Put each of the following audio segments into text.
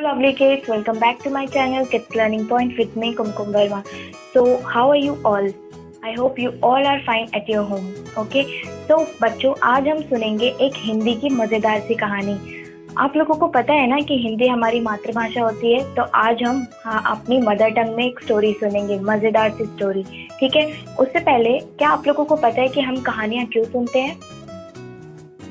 lovely kids, welcome back to my channel Kids Learning Point with me Kumkum Verma. So how are you all? I hope you all are fine at your home. Okay? So बच्चों, आज हम सुनेंगे एक हिंदी की मज़ेदार सी कहानी। आप लोगों को पता है ना कि हिंदी हमारी मातृभाषा होती है, तो आज हम अपनी मदर टंग में एक स्टोरी सुनेंगे, मज़ेदार सी स्टोरी। ठीक है? उससे पहले क्या आप लोगों को पता है कि हम कहानियाँ क्यों सुनते हैं?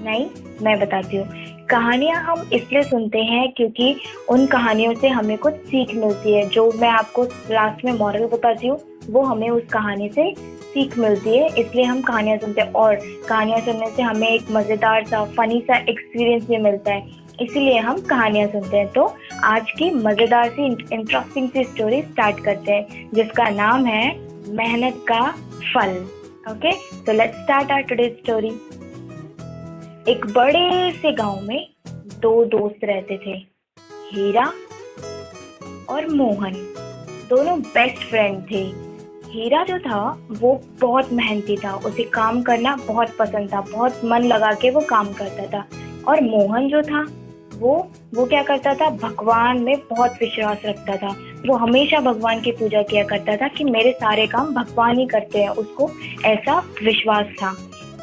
नहीं, मैं बताती हूँ। कहानियाँ हम इसलिए सुनते हैं क्योंकि उन कहानियों से हमें कुछ सीख मिलती है। जो मैं आपको लास्ट में मॉरल बताती हूँ, वो हमें उस कहानी से सीख मिलती है, इसलिए हम कहानियाँ सुनते हैं। और कहानियाँ सुनने से हमें एक मज़ेदार सा फनी सा एक्सपीरियंस भी मिलता है, इसीलिए हम कहानियाँ सुनते हैं। तो आज की मज़ेदार सी इंटरेस्टिंग सी स्टोरी स्टार्ट करते हैं, जिसका नाम है मेहनत का फल। Okay, so let's start our today's story. एक बड़े से गांव में दो दोस्त रहते थे, हीरा और मोहन। दोनों बेस्ट फ्रेंड थे। हीरा जो था वो बहुत मेहनती था, उसे काम करना बहुत पसंद था, बहुत मन लगा के वो काम करता था। और मोहन जो था वो क्या करता था, भगवान में बहुत विश्वास रखता था। वो हमेशा भगवान की पूजा किया करता था कि मेरे सारे काम भगवान ही करते हैं, उसको ऐसा विश्वास था।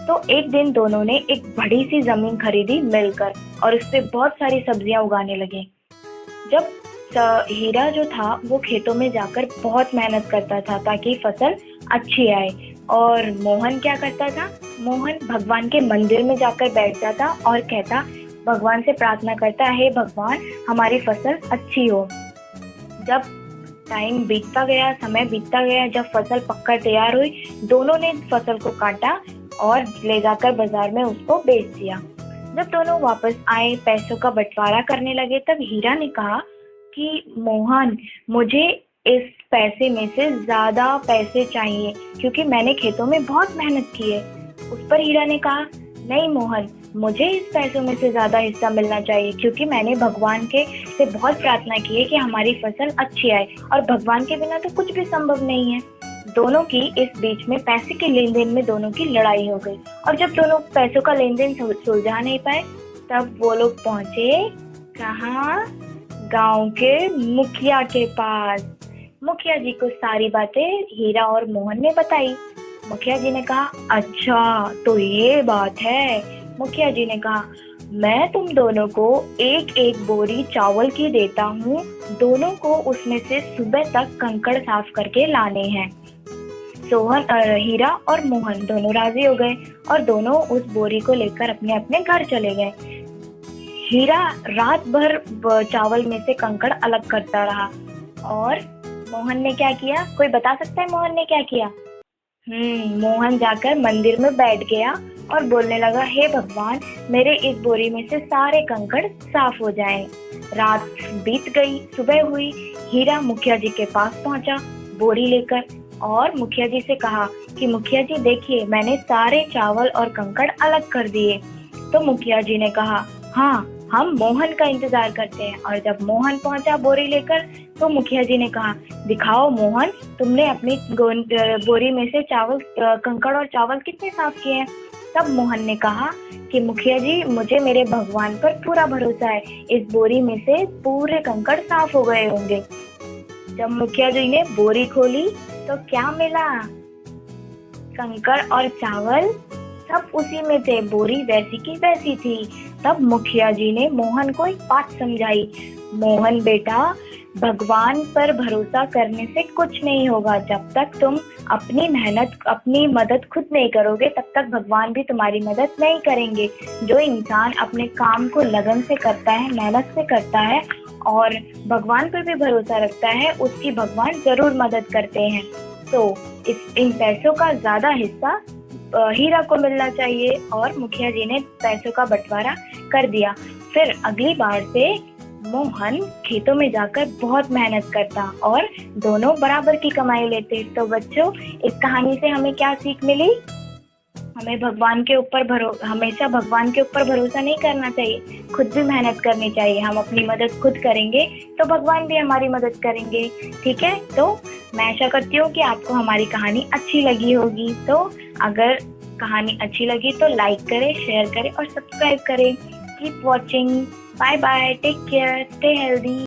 तो एक दिन दोनों ने एक बड़ी सी जमीन खरीदी मिलकर और उस पर बहुत सारी सब्जियां उगाने लगे। जब हीरा जो था वो खेतों में जाकर बहुत मेहनत करता था ताकि फसल अच्छी आए, और मोहन क्या करता था, मोहन भगवान के मंदिर में जाकर बैठ जाता और कहता, भगवान से प्रार्थना करता, हे भगवान हमारी फसल अच्छी हो। जब टाइम बीतता गया, समय बीतता गया, जब फसल पककर तैयार हुई, दोनों ने फसल को काटा और ले जाकर बाजार में उसको बेच दिया। जब दोनों वापस आए, पैसों का बंटवारा करने लगे, तब हीरा ने कहा कि मोहन, मुझे इस पैसे में से ज्यादा पैसे चाहिए क्योंकि मैंने खेतों में बहुत मेहनत की है। उस पर हीरा ने कहा, नहीं मोहन, मुझे इस पैसों में से ज्यादा हिस्सा मिलना चाहिए क्योंकि मैंने भगवान के से बहुत प्रार्थना की है कि हमारी फसल अच्छी आए, और भगवान के बिना तो कुछ भी संभव नहीं है। दोनों की इस बीच में पैसे के लेन देन में दोनों की लड़ाई हो गई, और जब दोनों पैसों का लेन देन सुलझा नहीं पाए, तब वो लोग पहुंचे कहाँ, गांव के मुखिया के पास। मुखिया जी को सारी बातें हीरा और मोहन ने बताई। मुखिया जी ने कहा, अच्छा तो ये बात है। मुखिया जी ने कहा, मैं तुम दोनों को एक एक बोरी चावल की देता हूँ, दोनों को उसमें से सुबह तक कंकड़ साफ करके लाने हैं। हीरा और मोहन दोनों राजी हो गए और दोनों उस बोरी को लेकर अपने अपने घर चले गए। हीरा रात भर चावल में से कंकड़ अलग करता रहा, और मोहन ने क्या किया, कोई बता सकता है मोहन ने क्या किया? मोहन जाकर मंदिर में बैठ गया और बोलने लगा, हे भगवान, मेरे इस बोरी में से सारे कंकड़ साफ हो जाएं। रात बीत गई, सुबह हुई। हीरा मुखिया जी के पास पहुंचा बोरी लेकर और मुखिया जी से कहा कि मुखिया जी देखिए, मैंने सारे चावल और कंकड़ अलग कर दिए। तो मुखिया जी ने कहा, हाँ, हम मोहन का इंतजार करते हैं। और जब मोहन पहुंचा बोरी लेकर, तो मुखिया जी ने कहा, दिखाओ मोहन, तुमने अपनी बोरी में से चावल, कंकड़ और चावल कितने साफ किए हैं। तब मोहन ने कहा कि मुखिया जी, मुझे मेरे भगवान पर पूरा भरोसा है, इस बोरी में से पूरे कंकड़ साफ हो गए होंगे। जब मुखिया जी ने बोरी खोली तो क्या मिला, कंकड़ और चावल सब उसी में थे, बोरी वैसी की वैसी थी। तब मुखिया जी ने मोहन को एक बात समझाई, मोहन बेटा, भगवान पर भरोसा करने से कुछ नहीं होगा। जब तक तुम अपनी मदद खुद नहीं करोगे, तब तक भगवान भी तुम्हारी मदद नहीं करेंगे। जो इंसान अपने काम को लगन से करता है, मेहनत से करता है और भगवान पर भी भरोसा रखता है, उसकी भगवान जरूर मदद करते हैं। तो इन पैसों का ज्यादा हिस्सा हीरा को मिलना चाहिए, और मुखिया जी ने पैसों का बंटवारा कर दिया। फिर अगली बार से मोहन खेतों में जाकर बहुत मेहनत करता और दोनों बराबर की कमाई लेते। तो बच्चों, इस कहानी से हमें क्या सीख मिली? हमें हमेशा भगवान के ऊपर भरोसा नहीं करना चाहिए, खुद भी मेहनत करनी चाहिए। हम अपनी मदद खुद करेंगे तो भगवान भी हमारी मदद करेंगे। ठीक है, तो मैं आशा करती हूँ कि आपको हमारी कहानी अच्छी लगी होगी। तो अगर कहानी अच्छी लगी तो लाइक करें, शेयर करें और सब्सक्राइब करें। Keep watching. Bye bye, take care, stay healthy.